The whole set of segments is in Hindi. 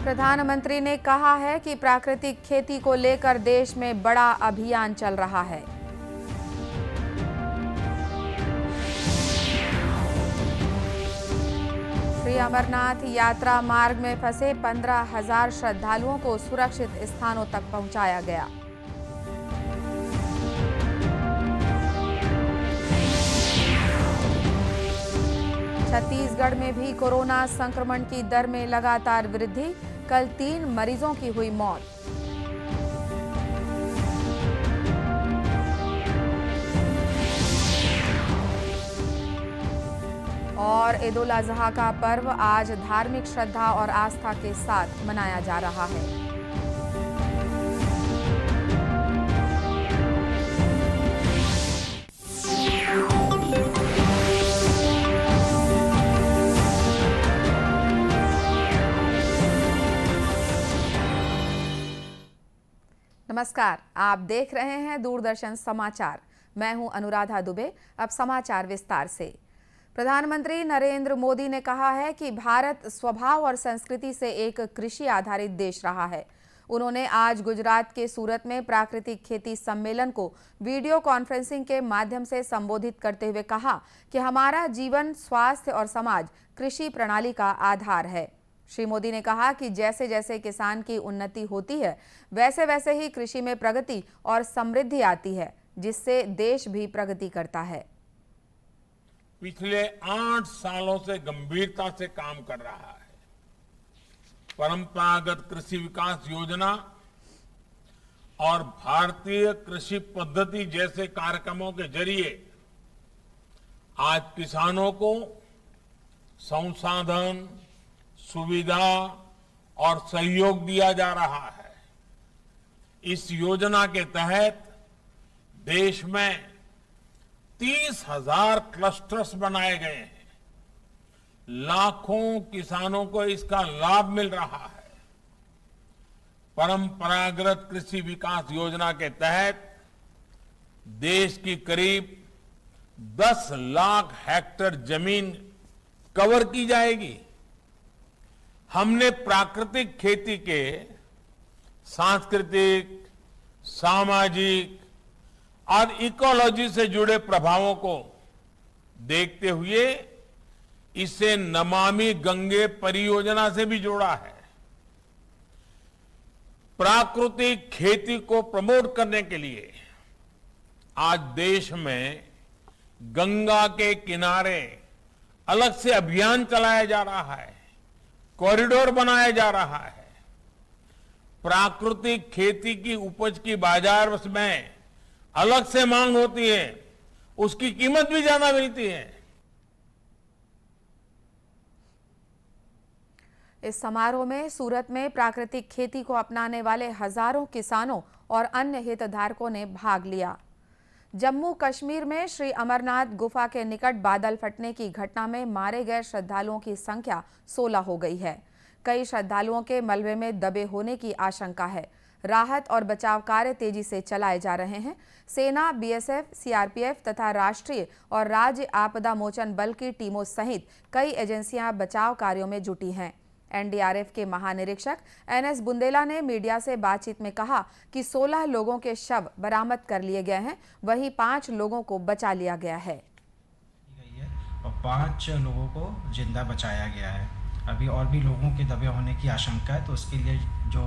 प्रधानमंत्री ने कहा है कि प्राकृतिक खेती को लेकर देश में बड़ा अभियान चल रहा है। श्री अमरनाथ यात्रा मार्ग में फंसे 15,000 श्रद्धालुओं को सुरक्षित स्थानों तक पहुंचाया गया। छत्तीसगढ़ में भी कोरोना संक्रमण की दर में लगातार वृद्धि। कल 3 मरीजों की हुई मौत। और ईद उल अजहा का पर्व आज धार्मिक श्रद्धा और आस्था के साथ मनाया जा रहा है। नमस्कार, आप देख रहे हैं दूरदर्शन समाचार। मैं हूं अनुराधा दुबे। अब समाचार विस्तार से। प्रधानमंत्री नरेंद्र मोदी ने कहा है कि भारत स्वभाव और संस्कृति से एक कृषि आधारित देश रहा है। उन्होंने आज गुजरात के सूरत में प्राकृतिक खेती सम्मेलन को वीडियो कॉन्फ्रेंसिंग के माध्यम से संबोधित करते हुए कहा कि हमारा जीवन, स्वास्थ्य और समाज कृषि प्रणाली का आधार है। श्री मोदी ने कहा कि जैसे जैसे किसान की उन्नति होती है, वैसे वैसे ही कृषि में प्रगति और समृद्धि आती है, जिससे देश भी प्रगति करता है। पिछले 8 सालों से गंभीरता से काम कर रहा है। परंपरागत कृषि विकास योजना और भारतीय कृषि पद्धति जैसे कार्यक्रमों के जरिए आज किसानों को संसाधन, सुविधा और सहयोग दिया जा रहा है। इस योजना के तहत देश में 30,000 क्लस्टर्स बनाए गए हैं। लाखों किसानों को इसका लाभ मिल रहा है। परंपरागत कृषि विकास योजना के तहत देश की करीब 10 लाख हेक्टेयर जमीन कवर की जाएगी। हमने प्राकृतिक खेती के सांस्कृतिक, सामाजिक और इकोलॉजी से जुड़े प्रभावों को देखते हुए इसे नमामि गंगे परियोजना से भी जोड़ा है। प्राकृतिक खेती को प्रमोट करने के लिए आज देश में गंगा के किनारे अलग से अभियान चलाया जा रहा है, कॉरिडोर बनाया जा रहा है। प्राकृतिक खेती की उपज की बाजार में अलग से मांग होती है, उसकी कीमत भी ज्यादा मिलती है। इस समारोह में सूरत में प्राकृतिक खेती को अपनाने वाले हजारों किसानों और अन्य हितधारकों ने भाग लिया। जम्मू कश्मीर में श्री अमरनाथ गुफा के निकट बादल फटने की घटना में मारे गए श्रद्धालुओं की संख्या 16 हो गई है। कई श्रद्धालुओं के मलबे में दबे होने की आशंका है। राहत और बचाव कार्य तेजी से चलाए जा रहे हैं। सेना, बीएसएफ, सीआरपीएफ तथा राष्ट्रीय और राज्य आपदा मोचन बल की टीमों सहित कई एजेंसियां बचाव कार्यों में जुटी हैं। एनडीआरएफ के महानिरीक्षक एनएस बुंदेला ने मीडिया से बातचीत में कहा कि 16 लोगों के शव बरामद कर लिए गए हैं, वहीं 5 लोगों को बचा लिया गया है और 5 लोगों को जिंदा बचाया गया है। अभी और भी लोगों के दबे होने की आशंका है, तो उसके लिए जो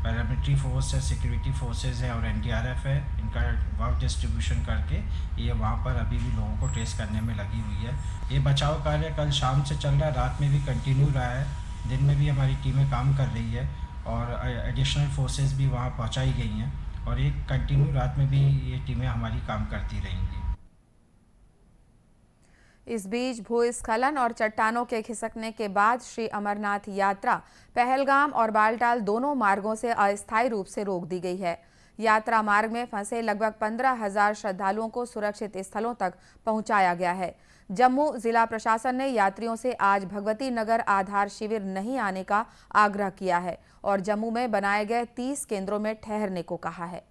पैरामिलिट्री फोर्स है, सिक्योरिटी फोर्सेज है और एनडीआरएफ है, इनका वर्क डिस्ट्रीब्यूशन करके ये वहाँ पर अभी भी लोगों को ट्रेस करने में लगी हुई है। ये बचाव कार्य कल शाम से चल रहा है, रात में भी कंटिन्यू रहा है, दिन में भी हमारी टीमें काम कर रही है और एडिशनल फोर्सेस भी वहाँ पहुँचाई गई हैं और ये कंटिन्यू रात में भी ये टीमें हमारी काम करती रहेंगी। इस बीच भूस्खलन और चट्टानों के खिसकने के बाद श्री अमरनाथ यात्रा पहलगाम और बालटाल दोनों मार्गों से अस्थायी रूप से रोक दी गई है। यात्रा मार्ग में फंसे लगभग 15,000 श्रद्धालुओं को सुरक्षित स्थलों तक पहुंचाया गया है। जम्मू जिला प्रशासन ने यात्रियों से आज भगवती नगर आधार शिविर नहीं आने का आग्रह किया है और जम्मू में बनाए गए 30 केंद्रों में ठहरने को कहा है।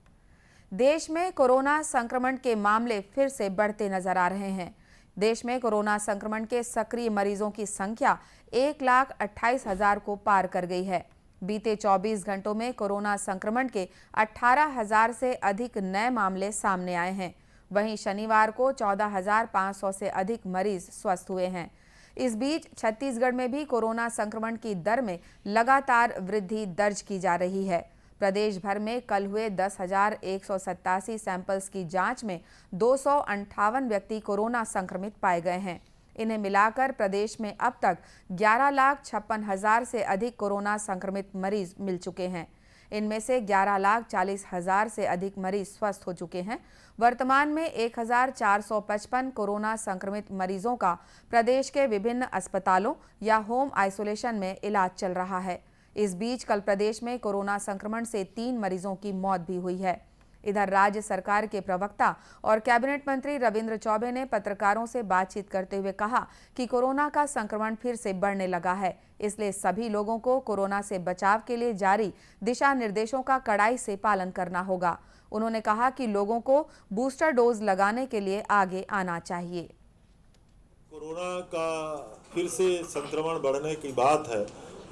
देश में कोरोना संक्रमण के मामले फिर से बढ़ते नजर आ रहे हैं। देश में कोरोना संक्रमण के सक्रिय मरीजों की संख्या 1,28,000 को पार कर गई है। बीते 24 घंटों में कोरोना संक्रमण के 18,000 से अधिक नए मामले सामने आए हैं। वहीं शनिवार को 14,500 से अधिक मरीज स्वस्थ हुए हैं। इस बीच छत्तीसगढ़ में भी कोरोना संक्रमण की दर में लगातार वृद्धि दर्ज की जा रही है। प्रदेश भर में कल हुए 10,187 सैंपल्स की जांच में 258 व्यक्ति कोरोना संक्रमित पाए गए हैं। इन्हें मिलाकर प्रदेश में अब तक 11,56,000 से अधिक कोरोना संक्रमित मरीज मिल चुके हैं। इनमें से 11,40,000 से अधिक मरीज स्वस्थ हो चुके हैं। वर्तमान में 1,455 कोरोना संक्रमित मरीजों का प्रदेश के विभिन्न अस्पतालों या होम आइसोलेशन में इलाज चल रहा है। इस बीच कल प्रदेश में कोरोना संक्रमण से 3 मरीजों की मौत भी हुई है। इधर राज्य सरकार के प्रवक्ता और कैबिनेट मंत्री रविंद्र चौबे ने पत्रकारों से बातचीत करते हुए कहा कि कोरोना का संक्रमण फिर से बढ़ने लगा है, इसलिए सभी लोगों को कोरोना से बचाव के लिए जारी दिशा निर्देशों का कड़ाई से पालन करना होगा। उन्होंने कहा कि लोगों को बूस्टर डोज लगाने के लिए आगे आना चाहिए। कोरोना का फिर से संक्रमण बढ़ने की बात है।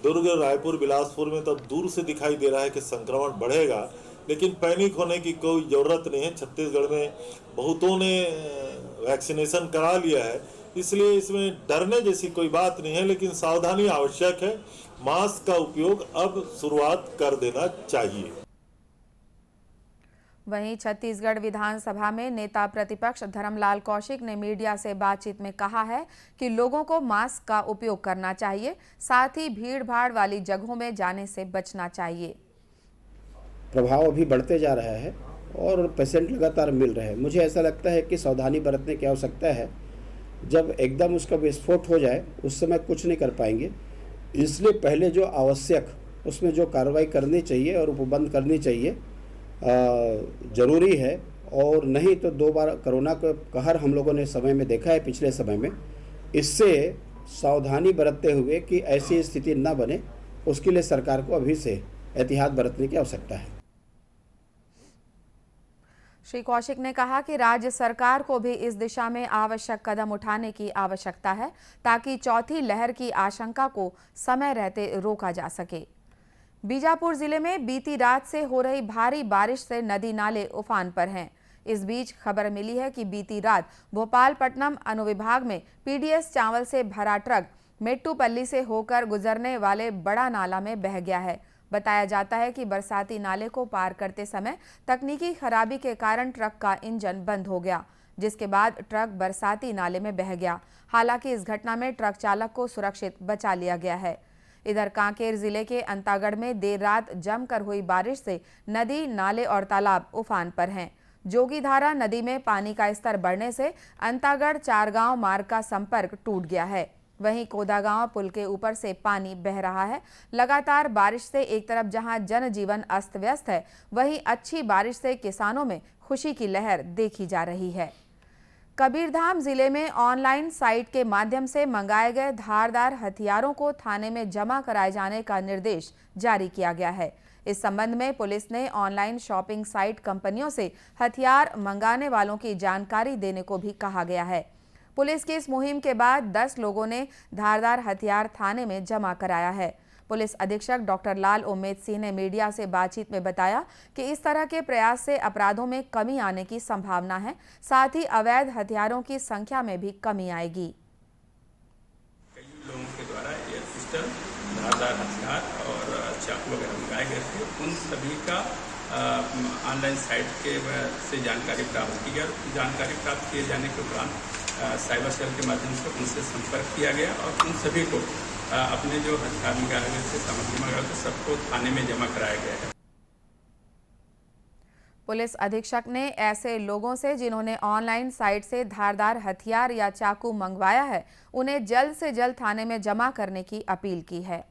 दुर्ग, रायपुर, बिलासपुर में तब दूर से दिखाई दे रहा है कि संक्रमण बढ़ेगा, लेकिन पैनिक होने की कोई ज़रूरत नहीं है। छत्तीसगढ़ में बहुतों ने वैक्सीनेशन करा लिया है, इसलिए इसमें डरने जैसी कोई बात नहीं है, लेकिन सावधानी आवश्यक है। मास्क का उपयोग अब शुरुआत कर देना चाहिए। वहीं छत्तीसगढ़ विधानसभा में नेता प्रतिपक्ष धर्मलाल कौशिक ने मीडिया से बातचीत में कहा है कि लोगों को मास्क का उपयोग करना चाहिए, साथ ही भीड़-भाड़ वाली जगहों में जाने से बचना चाहिए। प्रभाव अभी बढ़ते जा रहा है और पेशेंट लगातार मिल रहे हैं। मुझे ऐसा लगता है कि सावधानी बरतने की आवश्यकता है। जब एकदम उसका विस्फोट हो जाए उस समय कुछ नहीं कर पाएंगे, इसलिए पहले जो आवश्यक उसमें जो कार्रवाई करनी चाहिए और उपबंध करनी चाहिए ज़रूरी है। और नहीं तो 2 बार कोरोना का कहर हम लोगों ने समय में देखा है पिछले समय में। इससे सावधानी बरतते हुए कि ऐसी स्थिति न बने, उसके लिए सरकार को अभी से एहतियात बरतने की आवश्यकता है। श्री कौशिक ने कहा कि राज्य सरकार को भी इस दिशा में आवश्यक कदम उठाने की आवश्यकता है, ताकि चौथी लहर की आशंका को समय रहते रोका जा सके। बीजापुर जिले में बीती रात से हो रही भारी बारिश से नदी नाले उफान पर हैं। इस बीच खबर मिली है कि बीती रात भोपालपट्टनम अनुविभाग में पीडीएस चावल से भरा ट्रक मेट्टूपल्ली से होकर गुजरने वाले बड़ा नाला में बह गया है। बताया जाता है कि बरसाती नाले को पार करते समय तकनीकी खराबी के कारण ट्रक का इंजन बंद हो गया, जिसके बाद ट्रक बरसाती नाले में बह गया। हालांकि इस घटना में ट्रक चालक को सुरक्षित बचा लिया गया है। इधर कांकेर जिले के अंतागढ़ में देर रात जमकर हुई बारिश से नदी, नाले और तालाब उफान पर हैं। जोगीधारा नदी में पानी का स्तर बढ़ने से अंतागढ़ 4 गांव मार्ग का संपर्क टूट गया है। वहीं कोदागांव पुल के ऊपर से पानी बह रहा है। लगातार बारिश से एक तरफ जहां जनजीवन अस्त व्यस्त है, वहीं अच्छी बारिश से किसानों में खुशी की लहर देखी जा रही है। कबीरधाम जिले में ऑनलाइन साइट के माध्यम से मंगाए गए धारदार हथियारों को थाने में जमा कराए जाने का निर्देश जारी किया गया है। इस संबंध में पुलिस ने ऑनलाइन शॉपिंग साइट कंपनियों से हथियार मंगाने वालों की जानकारी देने को भी कहा गया है। पुलिस की इस मुहिम के बाद 10 लोगों ने धारदार हथियार थाने में जमा कराया है। पुलिस अधीक्षक डॉक्टर लाल उम्मेद सिंह ने मीडिया से बातचीत में बताया कि इस तरह के प्रयास से अपराधों में कमी आने की संभावना है, साथ ही अवैध हथियारों की संख्या में भी कमी आएगी। कई लोगों के द्वारा ये पिस्टल, धारदार हथियार और चाकू वगैरह मंगाए गए थे। उन सभी का ऑनलाइन साइट के से जानकारी प्राप्त की गई। जानकारी प्राप्त किए जाने के उपरांत साइबर सेल के माध्यम से उनसे संपर्क किया गया और उन सभी को अपने जो हथियार मंगाए गए थे, सामग्री मंगाए थे, सबको थाने में जमा कराया गया है। पुलिस अधीक्षक ने ऐसे लोगों से जिन्होंने ऑनलाइन साइट से धारदार हथियार या चाकू मंगवाया है, उन्हें जल्द से जल्द थाने में जमा करने की अपील की है।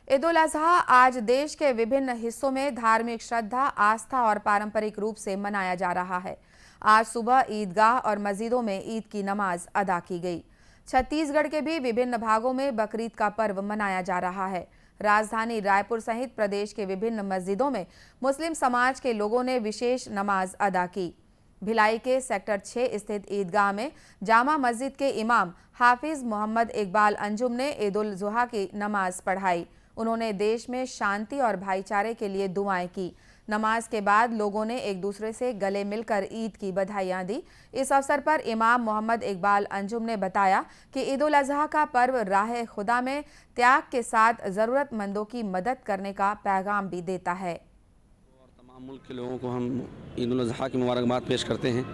ईद उल अजहा आज देश के विभिन्न हिस्सों में धार्मिक श्रद्धा, आस्था और पारंपरिक रूप से मनाया जा रहा है। आज सुबह ईदगाह और मस्जिदों में ईद की नमाज अदा की गई। छत्तीसगढ़ के भी विभिन्न भागों में बकरीद का पर्व मनाया जा रहा है। राजधानी रायपुर सहित प्रदेश के विभिन्न मस्जिदों में मुस्लिम समाज के लोगों ने विशेष नमाज अदा की। भिलाई के सेक्टर 6 स्थित ईदगाह में जामा मस्जिद के इमाम हाफिज मोहम्मद इकबाल अंजुम ने ईद उल जुहा की नमाज पढ़ाई। उन्होंने देश में शांति और भाईचारे के लिए दुआएं की। नमाज के बाद लोगों ने एक दूसरे से गले मिलकर ईद की बधाइयां दी। इस अवसर पर इमाम मोहम्मद इकबाल अंजुम ने बताया कि ईद उल अजहा का पर्व राह खुदा में त्याग के साथ ज़रूरतमंदों की मदद करने का पैगाम भी देता है। तमाम मुल्क के लोगों को हम ईद उल अजहा की मुबारकबाद पेश करते हैं।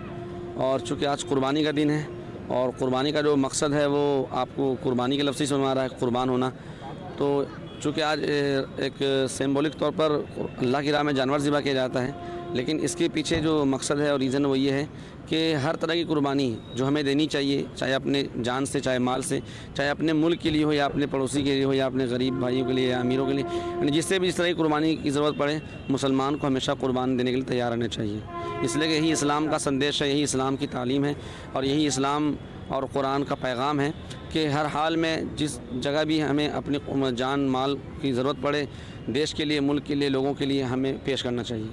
और चूँकि आज कुर्बानी का दिन है और कुर्बानी का जो मकसद है वो आपको कुर्बानी के लफ्ज़ से समझ आ रहा है, कुर्बान होना। तो चूँकि आज एक सिंबॉलिक तौर पर अल्लाह की राह में जानवर ज़िबा किया जाता है, लेकिन इसके पीछे जो मकसद है और रीज़न वो ये है कि हर तरह की कुर्बानी जो हमें देनी चाहिए, चाहे अपने जान से, चाहे माल से, चाहे अपने मुल्क के लिए हो या अपने पड़ोसी के लिए हो या अपने गरीब भाइयों के लिए या अमीरों के लिए, जिससे भी जिस तरह की कुर्बानी की ज़रूरत पड़े, मुसलमान को हमेशा कुर्बान देने के लिए तैयार रहना चाहिए। इसलिए कि यही इस्लाम का संदेश है, यही इस्लाम की तालीम है और यही इस्लाम और कुरान का पैगाम है कि हर हाल में जिस जगह भी हमें अपनी जान माल की ज़रूरत पड़े, देश के लिए, मुल्क के लिए, लोगों के लिए हमें पेश करना चाहिए।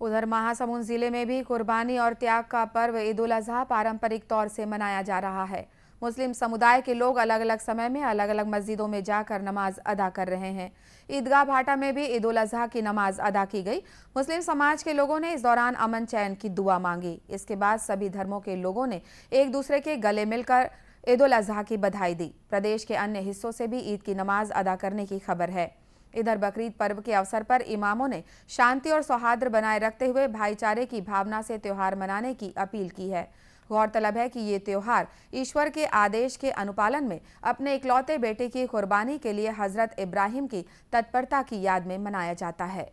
उधर महासमुंद जिले में भी कुर्बानी और त्याग का पर्व ईद उल अजहा पारंपरिक तौर से मनाया जा रहा है। मुस्लिम समुदाय के लोग अलग अलग समय में अलग अलग मस्जिदों में जाकर नमाज अदा कर रहे हैं। ईदगाह भाटा में भी ईद उल अजहा की नमाज अदा की गई। मुस्लिम समाज के लोगों ने इस दौरान अमन चैन की दुआ मांगी। इसके बाद सभी धर्मों के लोगों ने एक दूसरे के गले मिलकर ईद उल अजहा की बधाई दी। प्रदेश के अन्य हिस्सों से भी ईद की नमाज अदा करने की खबर है। इधर बकरीद पर्व के अवसर पर इमामों ने शांति और सौहार्द बनाए रखते हुए भाईचारे की भावना से त्योहार मनाने की अपील की है। गौरतलब है कि ये त्योहार ईश्वर के आदेश के अनुपालन में अपने इकलौते बेटे की कुर्बानी के लिए हजरत इब्राहिम की तत्परता की याद में मनाया जाता है।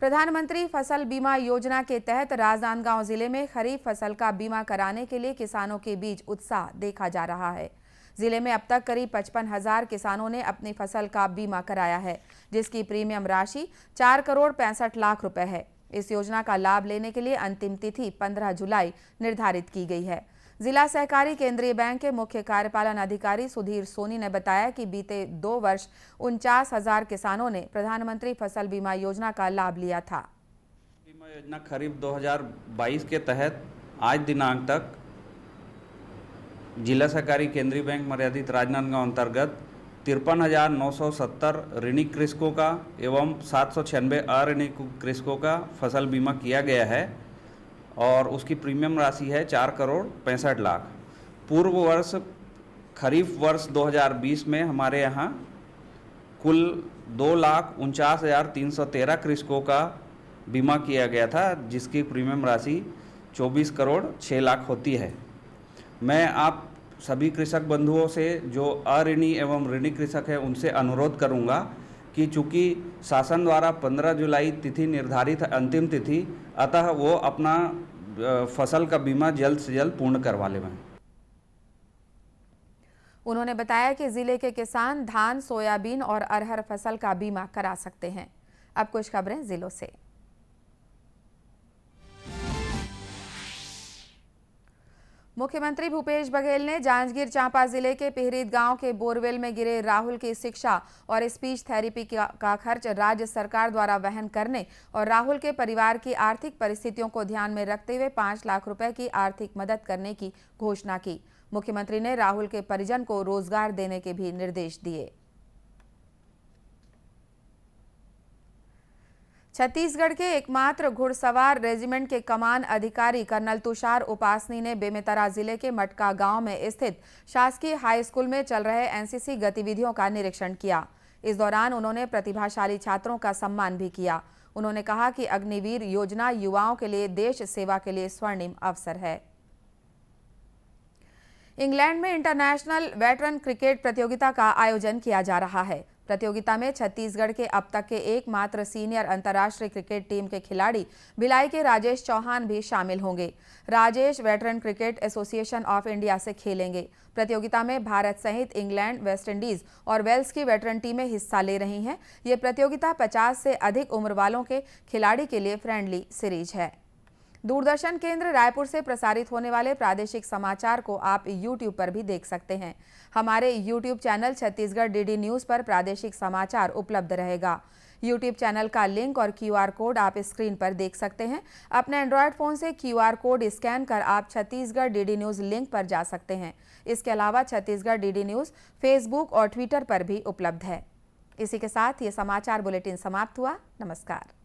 प्रधानमंत्री फसल बीमा योजना के तहत राजनांदगांव जिले में खरीफ फसल का बीमा कराने के लिए किसानों के बीच उत्साह देखा जा रहा है। जिले में अब तक करीब 55,000 किसानों ने अपनी फसल का बीमा कराया है, जिसकी प्रीमियम राशि 4 करोड़ 65 लाख रुपए है। इस योजना का लाभ लेने के लिए अंतिम तिथि 15 जुलाई निर्धारित की गई है। जिला सहकारी केंद्रीय बैंक के मुख्य कार्यपालन अधिकारी सुधीर सोनी ने बताया कि बीते 2 वर्ष 49,000 किसानों ने प्रधानमंत्री फसल बीमा योजना का लाभ लिया था। बीमा योजना खरीफ 2022 के तहत आज दिनांक तक जिला सहकारी केंद्रीय बैंक मर्यादित राजनांदगांव अंतर्गत 53,970 ऋणी कृषकों का एवं 796 अऋणी कृषकों का फसल बीमा किया गया है और उसकी प्रीमियम राशि है 4 करोड़ 65 लाख। पूर्व वर्ष खरीफ वर्ष 2020 में हमारे यहाँ कुल 2,49,313 कृषकों का बीमा किया गया था, जिसकी प्रीमियम राशि 24 करोड़ 6 लाख होती है। मैं आप सभी कृषक बंधुओं से जो अऋणी एवं ऋणी कृषक हैं उनसे अनुरोध करूंगा कि चूंकि शासन द्वारा 15 जुलाई तिथि निर्धारित है, अंतिम तिथि, अतः वो अपना फसल का बीमा जल्द से जल्द पूर्ण करवा लें। उन्होंने बताया कि जिले के किसान धान, सोयाबीन और अरहर फसल का बीमा करा सकते हैं। अब कुछ खबरें जिलों से। मुख्यमंत्री भूपेश बघेल ने जांजगीर चांपा जिले के पिहरीद गांव के बोरवेल में गिरे राहुल की शिक्षा और स्पीच थेरेपी का खर्च राज्य सरकार द्वारा वहन करने और राहुल के परिवार की आर्थिक परिस्थितियों को ध्यान में रखते हुए 5 लाख रुपए की आर्थिक मदद करने की घोषणा की। मुख्यमंत्री ने राहुल के परिजन को रोजगार देने के भी निर्देश दिए। छत्तीसगढ़ के एकमात्र घुड़सवार रेजिमेंट के कमान अधिकारी कर्नल तुषार उपासनी ने बेमेतरा जिले के मटका गांव में स्थित शासकीय हाई स्कूल में चल रहे एनसीसी गतिविधियों का निरीक्षण किया। इस दौरान उन्होंने प्रतिभाशाली छात्रों का सम्मान भी किया। उन्होंने कहा कि अग्निवीर योजना युवाओं के लिए देश सेवा के लिए स्वर्णिम अवसर है। इंग्लैंड में इंटरनेशनल वेटरन क्रिकेट प्रतियोगिता का आयोजन किया जा रहा है। प्रतियोगिता में छत्तीसगढ़ के अब तक के एकमात्र सीनियर अंतर्राष्ट्रीय क्रिकेट टीम के खिलाड़ी भिलाई के राजेश चौहान भी शामिल होंगे। Rajesh veteran cricket association of India से खेलेंगे। प्रतियोगिता में भारत सहित इंग्लैंड, वेस्टइंडीज और वेल्स की वेटरन टीमें हिस्सा ले रही हैं। ये प्रतियोगिता 50 से अधिक उम्र वालों के खिलाड़ी के लिए फ्रेंडली सीरीज है। दूरदर्शन केंद्र रायपुर से प्रसारित होने वाले प्रादेशिक समाचार को आप YouTube पर भी देख सकते हैं। हमारे YouTube channel Chhattisgarh DD news पर प्रादेशिक समाचार उपलब्ध रहेगा। यूट्यूब चैनल का लिंक और QR कोड आप स्क्रीन पर देख सकते हैं। अपने एंड्रॉयड फ़ोन से QR कोड स्कैन कर आप छत्तीसगढ़ DD न्यूज़ लिंक पर जा सकते हैं। इसके अलावा छत्तीसगढ़ DD न्यूज़ फेसबुक और ट्विटर पर भी उपलब्ध है। इसी के साथ ये समाचार बुलेटिन समाप्त हुआ। नमस्कार।